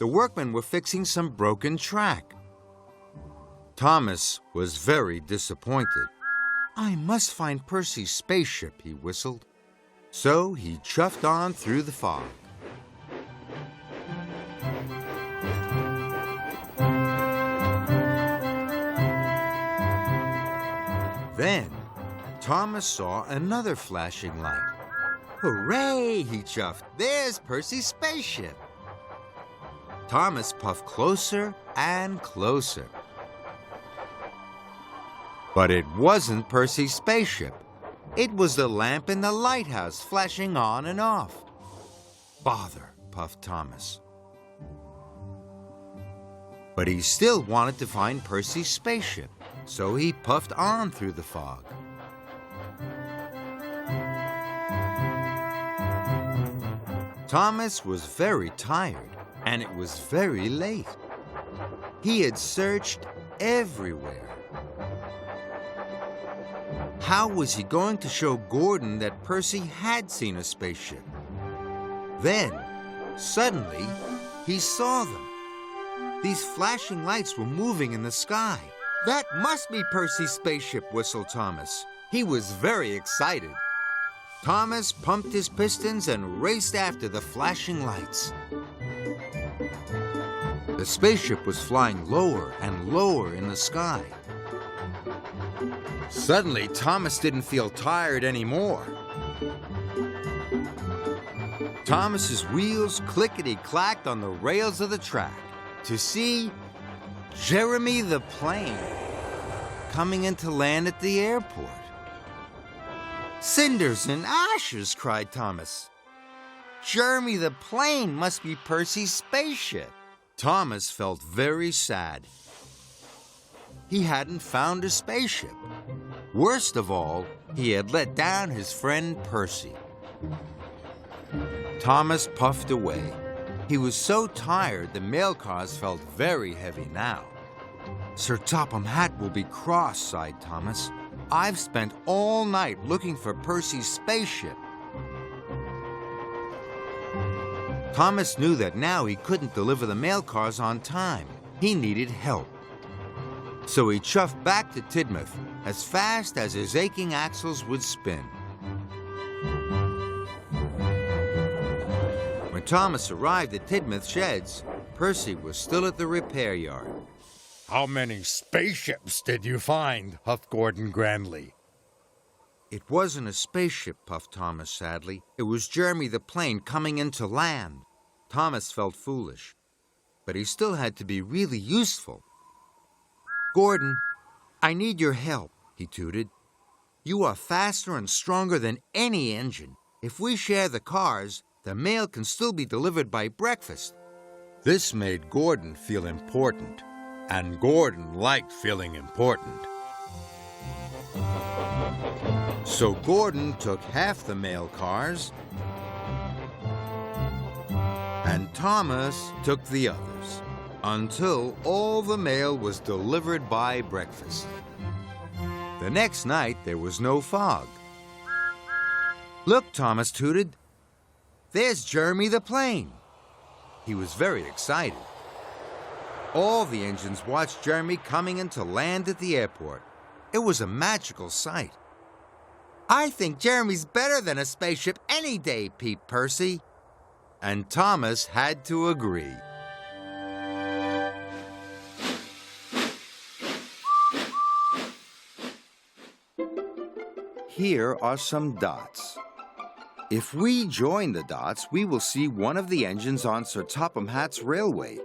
the workmen were fixing some broken track. Thomas was very disappointed. "I must find Percy's spaceship," he whistled. So he chuffed on through the fog. Then Thomas saw another flashing light. "Hooray!" he chuffed. "There's Percy's spaceship." Thomas puffed closer and closer. But it wasn't Percy's spaceship. It was the lamp in the lighthouse flashing on and off. "Bother," puffed Thomas. But he still wanted to find Percy's spaceship, so he puffed on through the fog. Thomas was very tired, and it was very late. He had searched everywhere. How was he going to show Gordon that Percy had seen a spaceship? Then, suddenly, he saw them. These flashing lights were moving in the sky. "That must be Percy's spaceship," whistled Thomas. He was very excited. Thomas pumped his pistons and raced after the flashing lights. The spaceship was flying lower and lower in the sky. Suddenly, Thomas didn't feel tired anymore. Thomas's wheels clickety-clacked on the rails of the track to see Jeremy the plane coming in to land at the airport. "Cinders and ashes!" cried Thomas. "Jeremy the plane must be Percy's spaceship." Thomas felt very sad. He hadn't found a spaceship. Worst of all, he had let down his friend Percy. Thomas puffed away. He was so tired the mail cars felt very heavy now. "Sir Topham Hatt will be cross," sighed Thomas. "I've spent all night looking for Percy's spaceship." Thomas knew that now he couldn't deliver the mail cars on time. He needed help. So he chuffed back to Tidmouth as fast as his aching axles would spin. When Thomas arrived at Tidmouth sheds, Percy was still at the repair yard. "How many spaceships did you find?" huffed Gordon grandly. "It wasn't a spaceship," puffed Thomas sadly. "It was Jeremy the plane coming in to land." Thomas felt foolish, but he still had to be really useful. "Gordon, I need your help," he tooted. "You are faster and stronger than any engine. If we share the cars, the mail can still be delivered by breakfast." This made Gordon feel important, and Gordon liked feeling important. So Gordon took half the mail cars, and Thomas took the others, until all the mail was delivered by breakfast. The next night, there was no fog. "Look," Thomas tooted. "There's Jeremy the plane." He was very excited. All the engines watched Jeremy coming in to land at the airport. It was a magical sight. "I think Jeremy's better than a spaceship any day," peeped Percy. And Thomas had to agree. Here are some dots. If we join the dots, we will see one of the engines on Sir Topham Hatt's railway.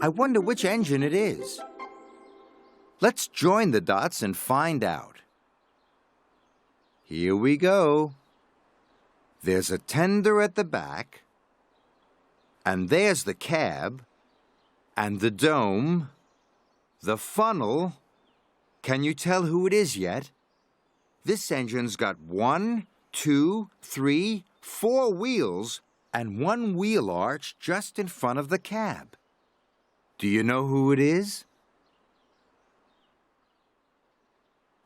I wonder which engine it is. Let's join the dots and find out. Here we go. There's a tender at the back, and there's the cab, and the dome, the funnel. Can you tell who it is yet? This engine's got 1, 2, 3, 4 wheels and one wheel arch just in front of the cab. Do you know who it is?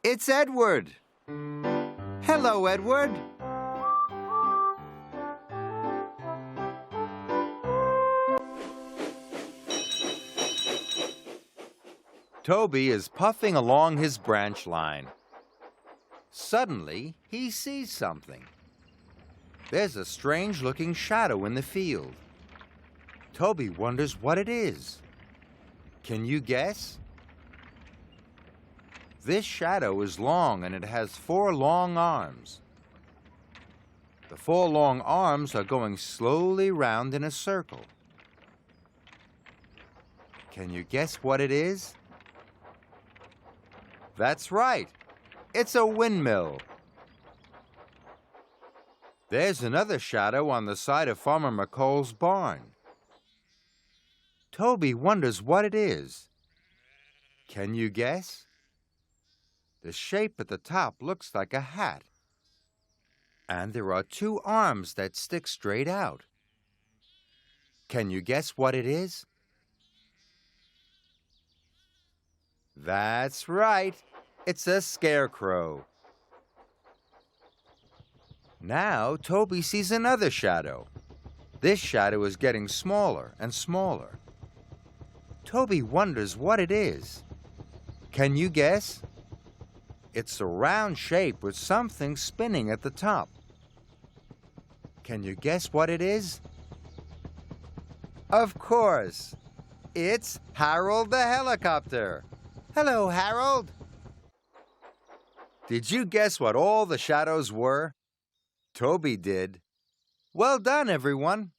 It's Edward. Hello, Edward. Toby is puffing along his branch line. Suddenly, he sees something. There's a strange-looking shadow in the field. Toby wonders what it is. Can you guess? This shadow is long and it has 4 long arms. The 4 long arms are going slowly round in a circle. Can you guess what it is? That's right. It's a windmill. There's another shadow on the side of Farmer McColl's barn. Toby wonders what it is. Can you guess? The shape at the top looks like a hat. And there are 2 arms that stick straight out. Can you guess what it is? That's right. It's a scarecrow. Now Toby sees another shadow. This shadow is getting smaller and smaller. Toby wonders what it is. Can you guess? It's a round shape with something spinning at the top. Can you guess what it is? Of course. It's Harold the helicopter. Hello, Harold. Did you guess what all the shadows were? Toby did. Well done, everyone.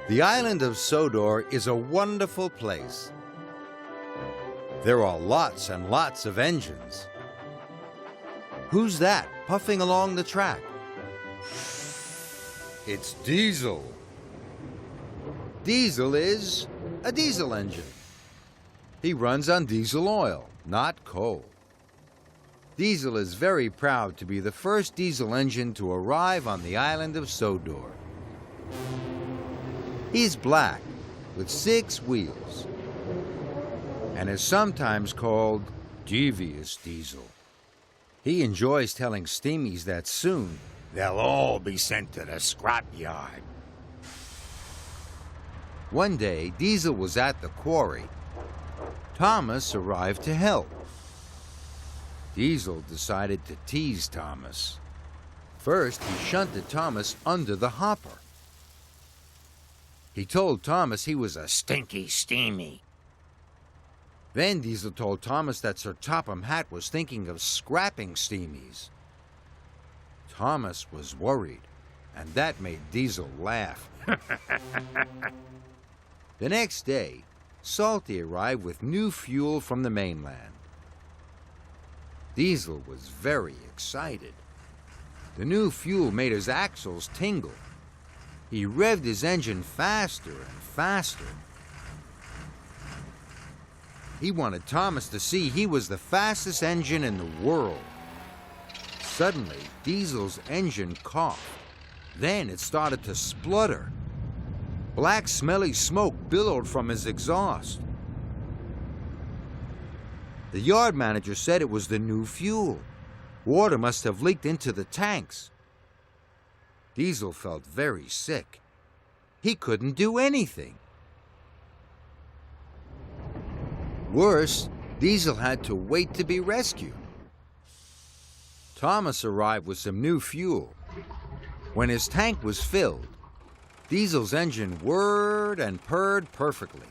The island of Sodor is a wonderful place. There are lots and lots of engines. Who's that puffing along the track? It's Diesel. Diesel is a diesel engine. He runs on diesel oil, not coal. Diesel is very proud to be the first diesel engine to arrive on the island of Sodor. He's black with 6 wheels and is sometimes called Devious Diesel. He enjoys telling Steamies that soon they'll all be sent to the scrapyard. One day, Diesel was at the quarry. Thomas arrived to help. Diesel decided to tease Thomas. First, he shunted Thomas under the hopper. He told Thomas he was a stinky Steamy. Then Diesel told Thomas that Sir Topham Hatt was thinking of scrapping Steamies. Thomas was worried, and that made Diesel laugh. The next day, Salty arrived with new fuel from the mainland. Diesel was very excited. The new fuel made his axles tingle. He revved his engine faster and faster. He wanted Thomas to see he was the fastest engine in the world. Suddenly, Diesel's engine coughed. Then it started to splutter. Black, smelly smoke billowed from his exhaust. The yard manager said it was the new fuel. Water must have leaked into the tanks. Diesel felt very sick. He couldn't do anything. Worse, Diesel had to wait to be rescued. Thomas arrived with some new fuel. When his tank was filled, Diesel's engine whirred and purred perfectly.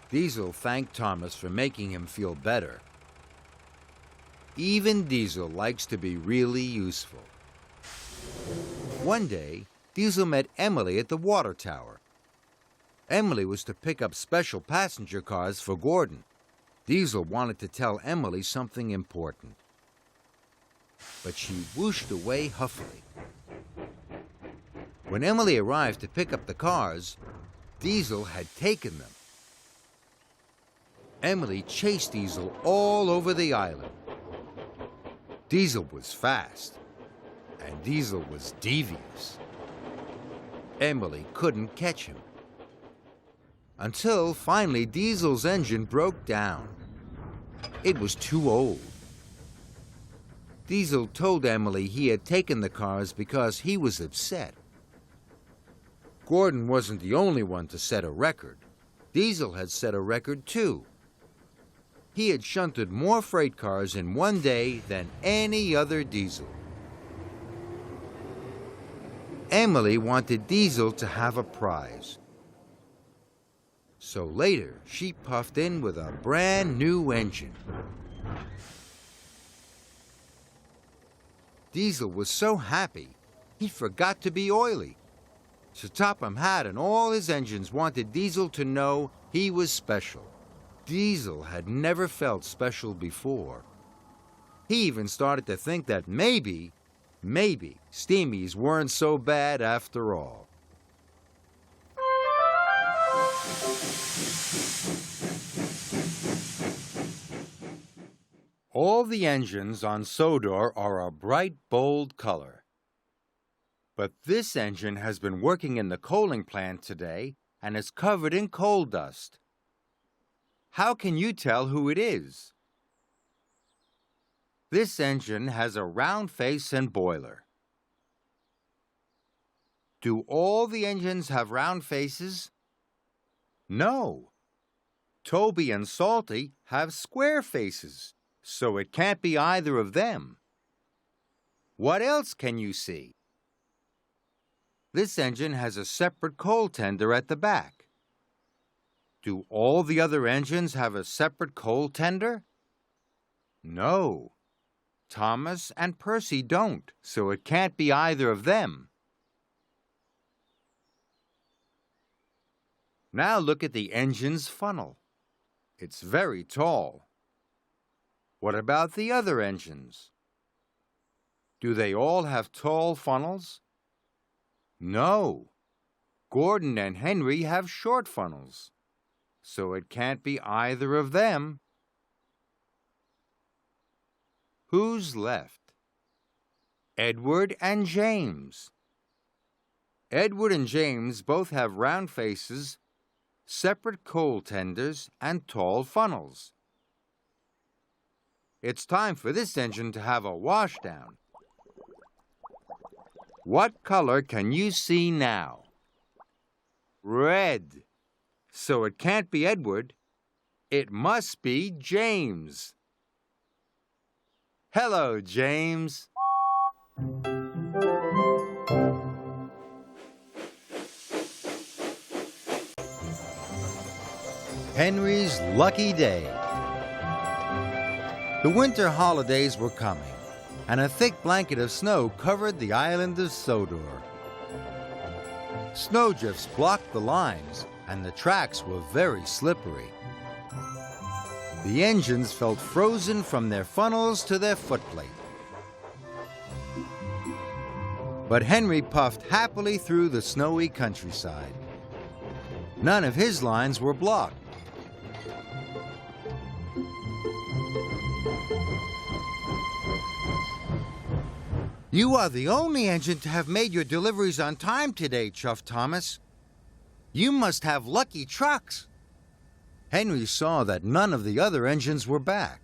Diesel thanked Thomas for making him feel better. Even Diesel likes to be really useful. One day, Diesel met Emily at the water tower. Emily was to pick up special passenger cars for Gordon. Diesel wanted to tell Emily something important. But she whooshed away huffily. When Emily arrived to pick up the cars, Diesel had taken them. Emily chased Diesel all over the island. Diesel was fast, and Diesel was devious. Emily couldn't catch him. Until finally Diesel's engine broke down. It was too old. Diesel told Emily he had taken the cars because he was upset. Gordon wasn't the only one to set a record. Diesel had set a record too. He had shunted more freight cars in one day than any other Diesel. Emily wanted Diesel to have a prize. So later, she puffed in with a brand new engine. Diesel was so happy, he forgot to be oily. Sir Topham Hatt and all his engines wanted Diesel to know he was special. Diesel had never felt special before. He even started to think that maybe Steamies weren't so bad after all. All the engines on Sodor are a bright, bold color. But this engine has been working in the coaling plant today and is covered in coal dust. How can you tell who it is? This engine has a round face and boiler. Do all the engines have round faces? No. Toby and Salty have square faces, so it can't be either of them. What else can you see? This engine has a separate coal tender at the back. Do all the other engines have a separate coal tender? No. Thomas and Percy don't, so it can't be either of them. Now look at the engine's funnel. It's very tall. What about the other engines? Do they all have tall funnels? No. Gordon and Henry have short funnels, so it can't be either of them. Who's left? Edward and James. Edward and James both have round faces, separate coal tenders, and tall funnels. It's time for this engine to have a washdown. What color can you see now? Red. So it can't be Edward. It must be James. Hello, James. Henry's lucky day. The winter holidays were coming, and a thick blanket of snow covered the island of Sodor. Snowdrifts blocked the lines, and the tracks were very slippery. The engines felt frozen from their funnels to their footplate. But Henry puffed happily through the snowy countryside. None of his lines were blocked. You are the only engine to have made your deliveries on time today, Chuff Thomas. You must have lucky trucks. Henry saw that none of the other engines were back.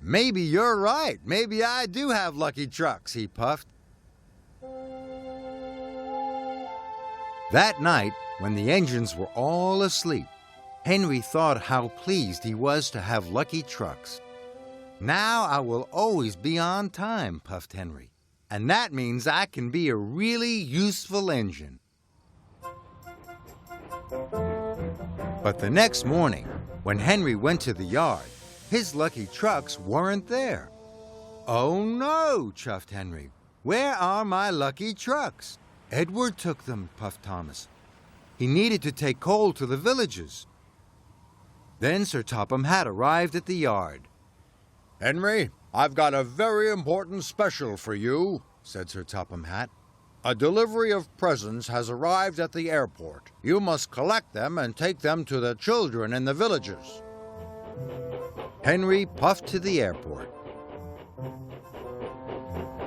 Maybe you're right. Maybe I do have lucky trucks, he puffed. That night, when the engines were all asleep, Henry thought how pleased he was to have lucky trucks. Now I will always be on time, puffed Henry. And that means I can be a really useful engine. But the next morning, when Henry went to the yard, his lucky trucks weren't there. Oh no, chuffed Henry. Where are my lucky trucks? Edward took them, puffed Thomas. He needed to take coal to the villages. Then Sir Topham Hatt arrived at the yard. Henry, I've got a very important special for you, said Sir Topham Hatt. A delivery of presents has arrived at the airport. You must collect them and take them to the children in the villages. Henry puffed to the airport.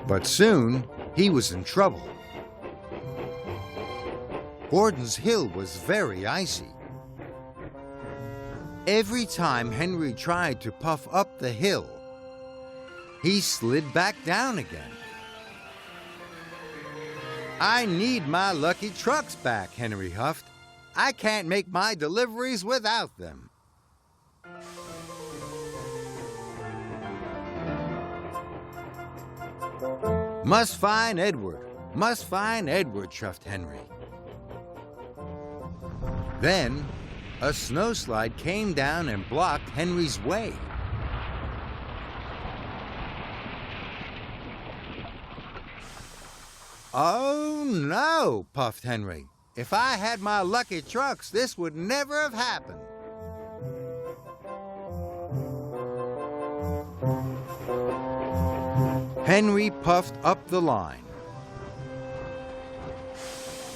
But soon he was in trouble. Gordon's Hill was very icy. Every time Henry tried to puff up the hill, he slid back down again. "I need my lucky trucks back," Henry huffed. "I can't make my deliveries without them." "Must find Edward, chuffed Henry. Then, a snowslide came down and blocked Henry's way. "Oh, no," puffed Henry. "If I had my lucky trucks, this would never have happened." Henry puffed up the line.